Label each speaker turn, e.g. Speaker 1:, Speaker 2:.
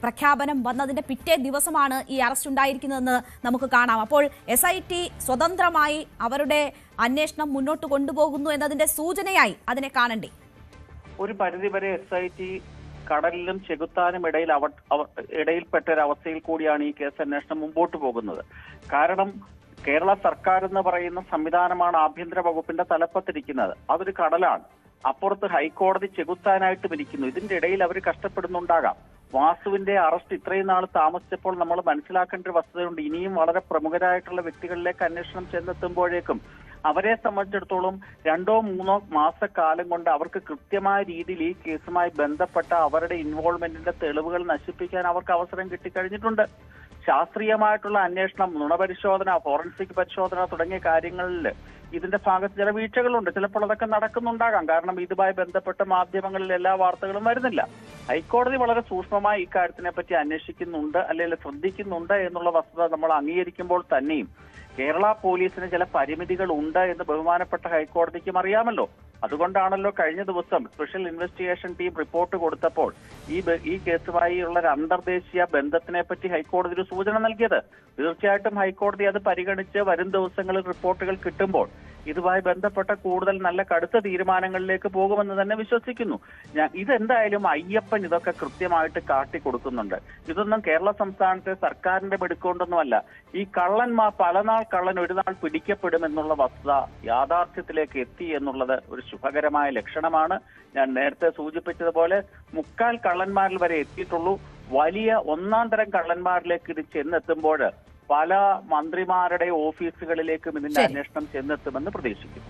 Speaker 1: പ്രഖ്യാപനം വന്നതിന്റെ പിറ്റേ ദിവസമാണ് ഈ അറസ്റ്റ് ഉണ്ടായിരിക്കുന്നതെന്ന് നമുക്ക് കാണാം. അപ്പോൾ SIT സ്വതന്ത്രമായി അവരുടെ അന്വേഷണം മുന്നോട്ട് കൊണ്ടുപോകുന്നു എന്നതിന്റെ സൂചനയായി അതിനെ കാണണ്ടേ?
Speaker 2: ഒരു പരിധിവരെ SIT കടലിലും ചെകുത്താനും ഇടയിൽപ്പെട്ട ഒരവസ്ഥയിൽ കൂടിയാണ് ഈ കേസ് അന്വേഷണം മുമ്പോട്ട് പോകുന്നത്. കാരണം കേരള സർക്കാർ എന്ന് പറയുന്ന സംവിധാനമാണ് ആഭ്യന്തര വകുപ്പിന്റെ തലപ്പത്തിരിക്കുന്നത്. അതൊരു കടലാണ്. അപ്പുറത്ത് ഹൈക്കോടതി ചെകുത്താനായിട്ട് ഇരിക്കുന്നു. ഇതിന്റെ ഇടയിൽ അവർ കഷ്ടപ്പെടുന്നുണ്ടാകാം. വാസുവിന്റെ അറസ്റ്റ് ഇത്രയും നാൾ താമസിച്ചപ്പോൾ നമ്മൾ മനസ്സിലാക്കേണ്ട ഒരു വസ്തുതയുണ്ട്. ഇനിയും വളരെ പ്രമുഖരായിട്ടുള്ള വ്യക്തികളിലേക്ക് അന്വേഷണം ചെന്നെത്തുമ്പോഴേക്കും അവരെ സംബന്ധിച്ചിടത്തോളം 2-3 മാസക്കാലം കൊണ്ട് അവർക്ക് കൃത്യമായ രീതിയിൽ ഈ കേസുമായി ബന്ധപ്പെട്ട അവരുടെ ഇൻവോൾവ്മെന്റിന്റെ തെളിവുകൾ നശിപ്പിക്കാൻ അവർക്ക് അവസരം കിട്ടിക്കഴിഞ്ഞിട്ടുണ്ട്. ശാസ്ത്രീയമായിട്ടുള്ള അന്വേഷണം, നുണപരിശോധന, ഫോറൻസിക് പരിശോധന തുടങ്ങിയ കാര്യങ്ങളിൽ ഇതിന്റെ ഭാഗത്ത് ചില വീഴ്ചകളുണ്ട്. ചിലപ്പോൾ അതൊക്കെ നടക്കുന്നുണ്ടാകാം. കാരണം ഇതുമായി ബന്ധപ്പെട്ട മാധ്യമങ്ങളിൽ എല്ലാ വാർത്തകളും വരുന്നില്ല. ഹൈക്കോടതി വളരെ സൂക്ഷ്മമായി ഇക്കാര്യത്തിനെ പറ്റി അന്വേഷിക്കുന്നുണ്ട്, അല്ലെങ്കിൽ ശ്രദ്ധിക്കുന്നുണ്ട് എന്നുള്ള വസ്തുത നമ്മൾ അംഗീകരിക്കുമ്പോൾ തന്നെയും കേരള പോലീസിന് ചില പരിമിതികൾ ഉണ്ട് എന്ന് ബഹുമാനപ്പെട്ട ഹൈക്കോടതിക്കും അറിയാമല്ലോ. അതുകൊണ്ടാണല്ലോ കഴിഞ്ഞ ദിവസം സ്പെഷ്യൽ ഇൻവെസ്റ്റിഗേഷൻ ടീം റിപ്പോർട്ട് കൊടുത്തപ്പോൾ ഈ കേസുമായി ഉള്ള ഒരു അന്തർദേശീയ ബന്ധത്തിനെ പറ്റി ഹൈക്കോടതി ഒരു സൂചന നൽകിയത്. തീർച്ചയായിട്ടും ഹൈക്കോടതി അത് പരിഗണിച്ച് വരും ദിവസങ്ങളിൽ റിപ്പോർട്ടുകൾ കിട്ടുമ്പോൾ ഇതുമായി ബന്ധപ്പെട്ട കൂടുതൽ നല്ല കടുത്ത തീരുമാനങ്ങളിലേക്ക് പോകുമെന്ന് തന്നെ വിശ്വസിക്കുന്നു. ഇതെന്തായാലും അയ്യപ്പൻ ഇതൊക്കെ കൃത്യമായിട്ട് കാട്ടിക്കൊടുക്കുന്നുണ്ട്. ഇതൊന്നും കേരള സംസ്ഥാനത്തെ സർക്കാരിന്റെ മിടുക്കൊണ്ടൊന്നുമല്ല. ഈ കള്ളന്മാർ പലനാൾ കള്ളൻ ഒരു നാൾ പിടിക്കപ്പെടുമെന്നുള്ള വസ്തുത യാഥാർത്ഥ്യത്തിലേക്ക് എത്തി എന്നുള്ളത് ഒരു ശുഭകരമായ ലക്ഷണമാണ്. ഞാൻ നേരത്തെ സൂചിപ്പിച്ചതുപോലെ 3/4 കള്ളന്മാരിൽ വരെ എത്തിയിട്ടുള്ളൂ. വലിയ 1-ാം തരം കള്ളന്മാരിലേക്ക് ഇത് ചെന്നെത്തുമ്പോൾ പല മന്ത്രിമാരുടെ ഓഫീസുകളിലേക്കും ഇതിന്റെ അന്വേഷണം ചെന്നെത്തുമെന്ന് പ്രതീക്ഷിക്കുന്നു.